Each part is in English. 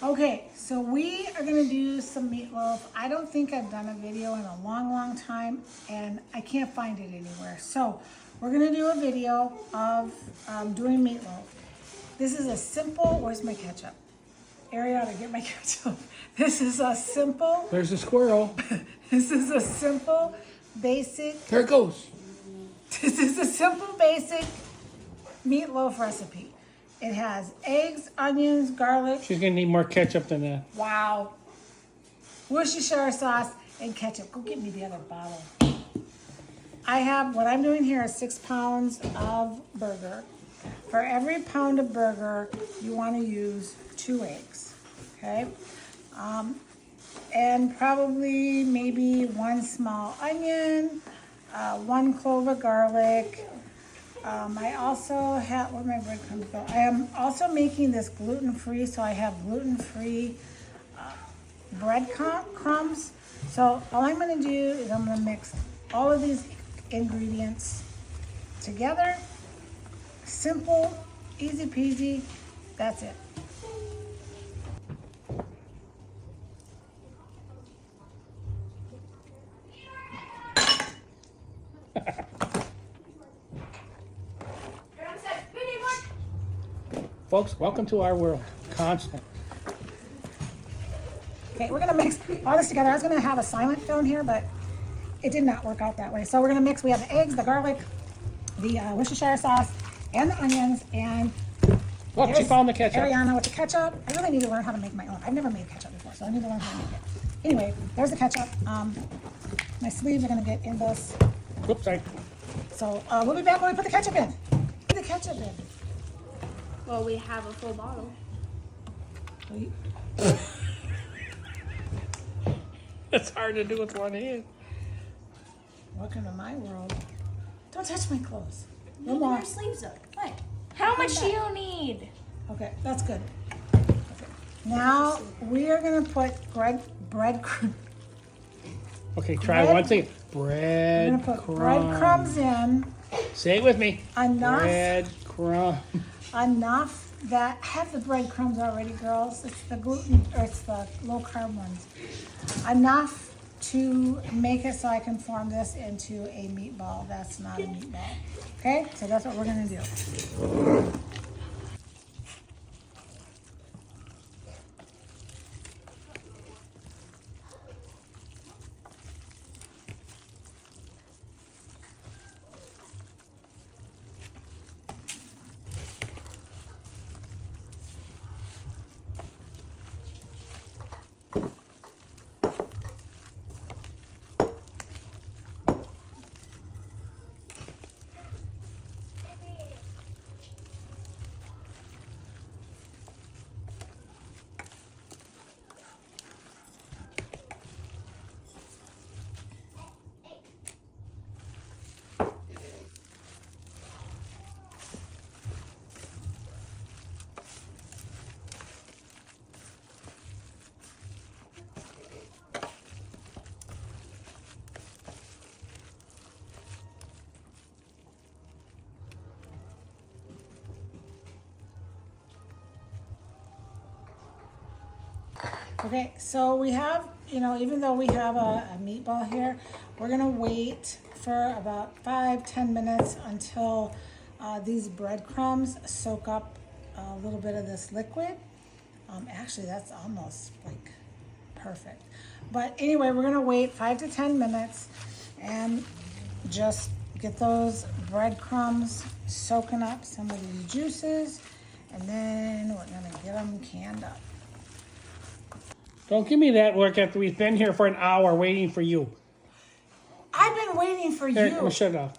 Okay, so we are gonna do some meatloaf. I don't think I've done a video in a long, long time, and I can't find it anywhere. So we're gonna do a video of doing meatloaf. This is a simple, where's my ketchup? Ariana, get my ketchup. This is a simple, There's a squirrel. this is a simple, basic, There it goes. this is a simple, basic meatloaf recipe. It has eggs, onions, garlic. She's gonna need more ketchup than that. Wow. Worcestershire sauce and ketchup. Go get me the other bottle. What I'm doing here is 6 pounds of burger. For every pound of burger, you want to use 2 eggs, okay? And probably maybe 1 small onion, 1 clove of garlic. I also have, where my breadcrumbs go? I am also making this gluten-free, so I have gluten-free breadcrumbs. So all I'm gonna do is I'm gonna mix all of these ingredients together. Simple, easy peasy, that's it. Folks, welcome to our world. Constant. Okay, we're gonna mix all this together. I was gonna have a silent film here, but it did not work out that way. So we're gonna mix, we have the eggs, the garlic, the Worcestershire sauce, and the onions, and Look, she found the ketchup. Ariana with the ketchup. I really need to learn how to make my own. I've never made ketchup before, so I need to learn how to make it. Anyway, there's the ketchup. My sleeves are gonna get in this. Oops, sorry. So we'll be back when we put the ketchup in. Put the ketchup in. Well, we have a full bottle. Wait. It's hard to do with one hand. Welcome to my world. Don't touch my clothes. No Look more. at our sleeves up. What? How much do you need? Okay, that's good. Okay. Now we are gonna put breadcrumbs. Okay, try Bread- one thing. We're gonna put Breadcrumb. breadcrumbs in Say it with me. enough, Breadcrumb. enough that have the breadcrumbs already, girls. It's the gluten, or it's the low carb ones. Enough to make it so I can form this into a meatball. That's not a meatball. Okay, so that's what we're gonna do. Okay, so we have, even though we have a meatball here, we're gonna wait for about 5-10 minutes until these breadcrumbs soak up a little bit of this liquid. Actually, that's almost like perfect. But anyway, we're gonna wait 5 to 10 minutes and just get those breadcrumbs soaking up some of these juices, and then we're gonna get them canned up. Don't give me that work after we've been here for an hour waiting for you. I've been waiting for There, you. we'll shut it off.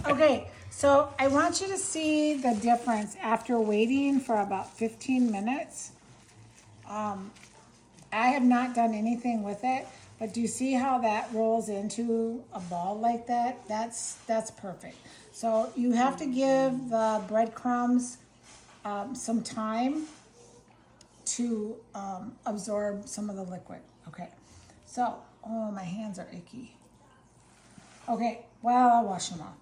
Okay, so I want you to see the difference after waiting for about 15 minutes. I have not done anything with it, but do you see how that rolls into a ball like that? That's perfect. So you have to give the breadcrumbs some time to absorb some of the liquid. Okay, so, oh, my hands are icky. Okay, well, I'll wash them off.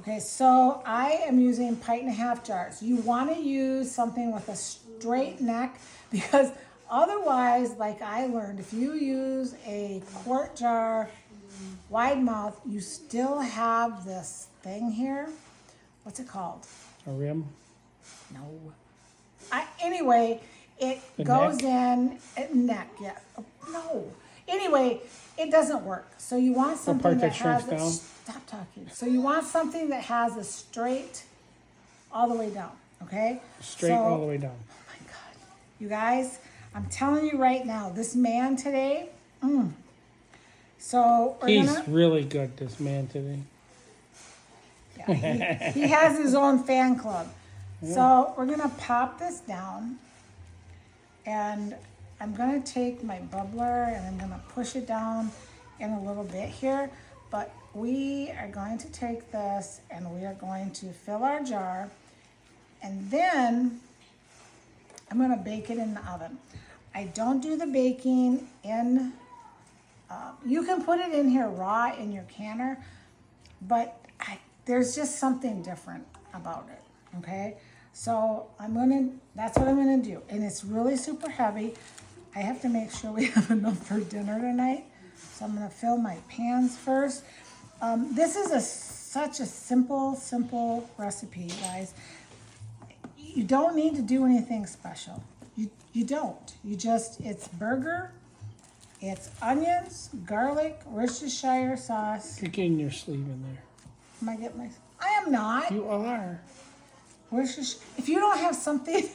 Okay, so I am using 1.5 pint jars. You want to use something with a straight neck because otherwise, like I learned, if you use a quart jar wide mouth, you still have this thing here. What's it called? A rim. No. Anyway, it The goes neck? neck, yeah. No. Anyway, it doesn't work. So you want something part that that has shrinks down? stop talking. So you want something that has a straight all the way down, okay? Straight all the way down. Oh my God. You guys, I'm telling you right now, this man today, So we're He's gonna, really good, this man today. yeah, he has his own fan club. So we're gonna pop this down and I'm gonna take my bubbler and I'm gonna push it down in a little bit here, but we are going to take this and we are going to fill our jar and then I'm gonna bake it in the oven. I don't do the baking in, you can put it in here raw in your canner, but there's just something different about it, okay? So that's what I'm gonna do. And it's really super heavy. I have to make sure we have enough for dinner tonight. So I'm gonna fill my pans first. This is such a simple recipe, you guys. You don't need to do anything special. You don't. It's burger, it's onions, garlic, Worcestershire sauce. You're getting your sleeve in there. I am not. You are. If you don't have something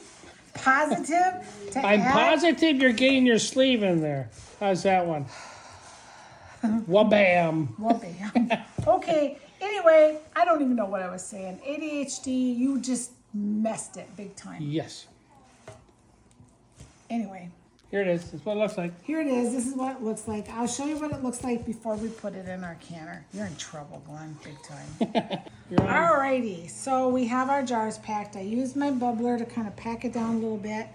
positive to I'm add. positive you're getting your sleeve in there. How's that one? Wabam. Well, bam. Okay, anyway, I don't even know what I was saying. ADHD, you just messed it big time. Yes. Anyway, Here it is. That's what it looks like. here it is. This is what it looks like. I'll show you what it looks like before we put it in our canner. You're in trouble, Glenn, big time. You're on. Alrighty, so we have our jars packed. I used my bubbler to kind of pack it down a little bit.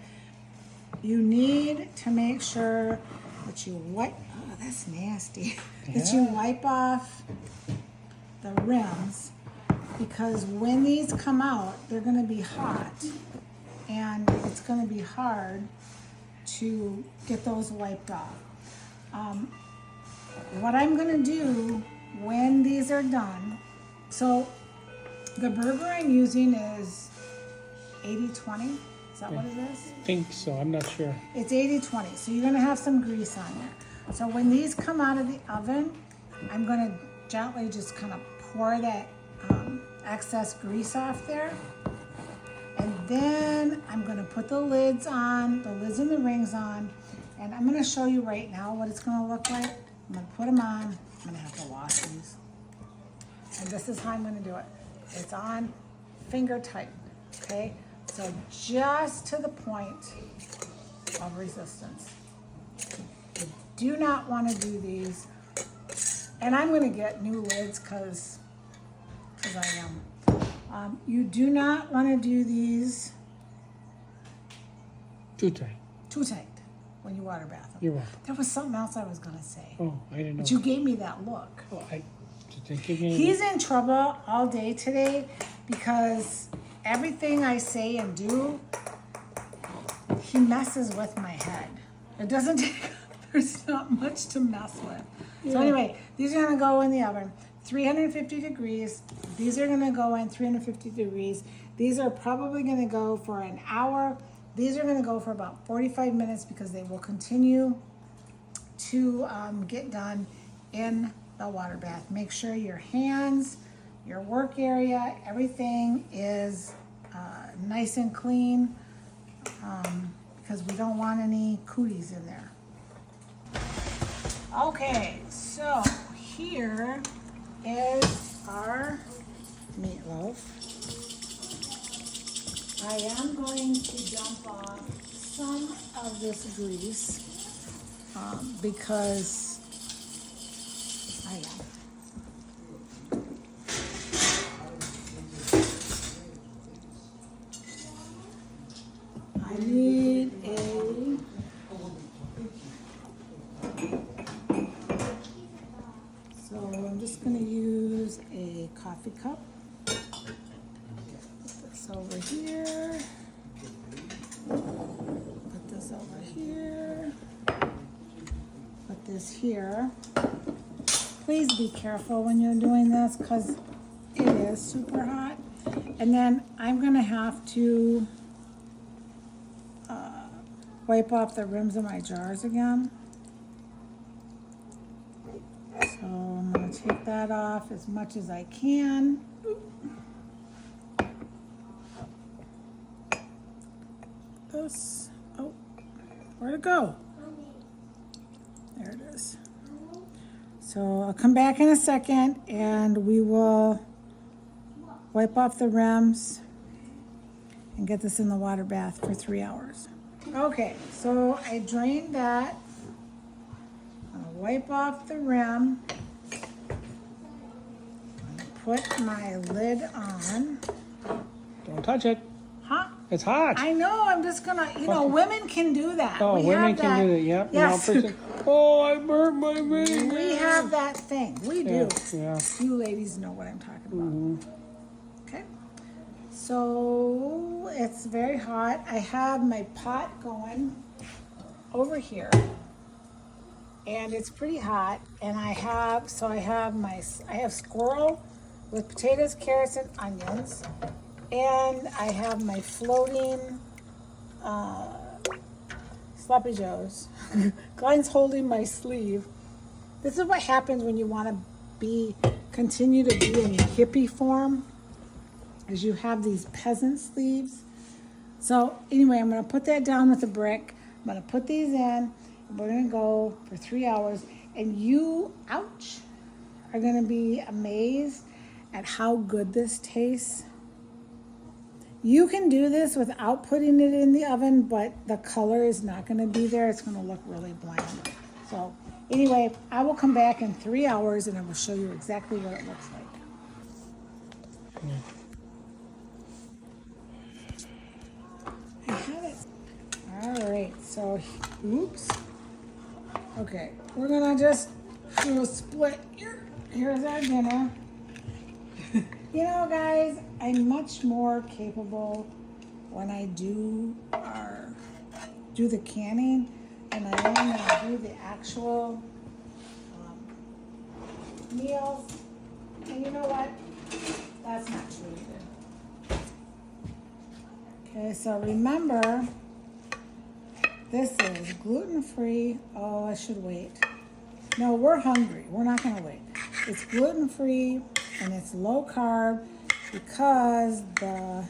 You need to make sure that you wipe, oh, that's nasty, that you wipe off the rims because when these come out, they're gonna be hot and it's gonna be hard to get those wiped off. What I'm gonna do when these are done, so the burger I'm using is 80-20, is that what it is? I think so. I'm not sure. It's 80-20, so you're gonna have some grease on there. So when these come out of the oven, I'm gonna gently just kind of pour that excess grease off there. And then I'm gonna put the lids on, the lids and the rings on, and I'm gonna show you right now what it's gonna look like. I'm gonna put them on, I'm gonna have to wash these. And this is how I'm gonna do it. It's on finger tight, okay? So just to the point of resistance. You do not wanna do these. And I'm gonna get new lids cause I am. You do not want to do these Too tight. too tight when you water bath them. You're welcome. There was something else I was going to say, Oh, I didn't know. but you gave me that look. Oh, I didn't give you any- He's in trouble all day today because everything I say and do, he messes with my head. It doesn't take, there's not much to mess with. So anyway, these are going to go in the oven. 350 degrees. These are gonna go in 350 degrees. These are probably gonna go for an hour. These are gonna go for about 45 minutes because they will continue to get done in the water bath. Make sure your hands, your work area, everything is nice and clean because we don't want any cooties in there. Okay, so here is our meatloaf. I am going to dump off some of this grease because I am. I need so I'm just going to use a coffee cup. here. Put this here. Please be careful when you're doing this because it is super hot. And then I'm gonna have to wipe off the rims of my jars again. So I'm gonna take that off as much as I can. This, oh, where'd it go? There it is. So I'll come back in a second and we will wipe off the rims and get this in the water bath for 3 hours. Okay, so I drained that. I'm gonna wipe off the rim. Put my lid on. Don't touch it. Huh? It's hot. I know, I'm just gonna, women can do that. Oh, We women have can that. do that. Yep. Yes. Oh, I burnt my finger. We have that thing. We do. Yeah. You ladies know what I'm talking about. Mm-hmm. Okay. So it's very hot. I have my pot going over here. And it's pretty hot. And I have squirrel with potatoes, carrots, and onions. And I have my floating sloppy joes. Glenn's holding my sleeve. This is what happens when you want to continue to be in hippie form, is you have these peasant sleeves. So anyway, I'm going to put that down with a brick. I'm going to put these in. And we're going to go for 3 hours. And you, ouch, are going to be amazed at how good this tastes. You can do this without putting it in the oven, but the color is not going to be there. It's going to look really bland. So anyway, I will come back in 3 hours and I will show you exactly what it looks like. I have it. All right, so, oops. Okay, we're going to just do a split. Here's our dinner. You know, guys, I'm much more capable when I do the canning and I am when I do the actual meals. And you know what? That's not true either. Okay, so remember, this is gluten-free. Oh, I should wait. No, we're hungry. We're not going to wait. It's gluten-free and it's low carb because the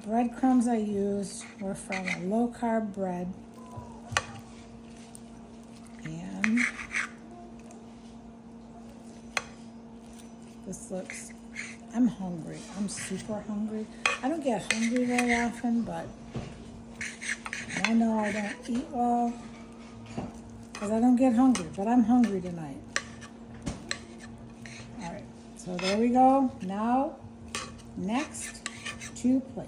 breadcrumbs I used were from a low carb bread. And this looks, I'm hungry. I'm super hungry. I don't get hungry very often, but I know I don't eat well because I don't get hungry, but I'm hungry tonight. All right, so there we go. Now, next, to plate.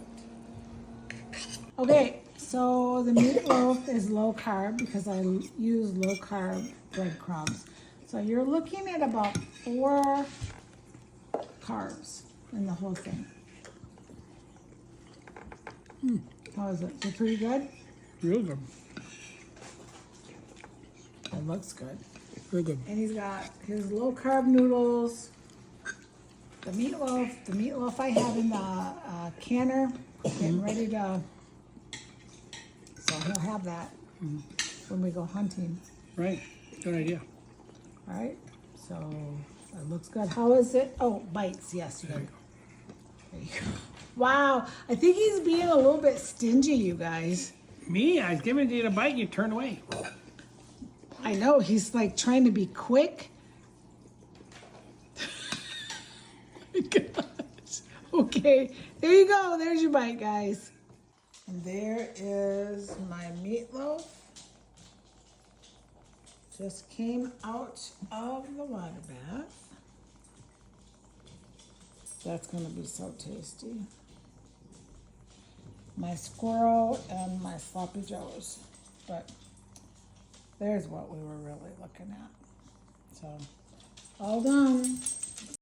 Okay, so the meatloaf is low carb because I use low carb breadcrumbs. So you're looking at about 4 carbs in the whole thing. How is it? Is it pretty good? Real good. It looks good. Real good. And he's got his low carb noodles, the meatloaf I have in the canner, getting ready to, so he'll have that when we go hunting. Right. Good idea. All right, so it looks good. How is it? Oh, bites, yes. There you go. There you go. Wow, I think he's being a little bit stingy, you guys. Me? I was giving you a bite and you turned away. I know, he's like trying to be quick. My gosh. Okay, there you go. There's your bite, guys. And there is my meatloaf. Just came out of the water bath. That's gonna be so tasty. My squirrel and my sloppy joes. But there's what we were really looking at. So, all done.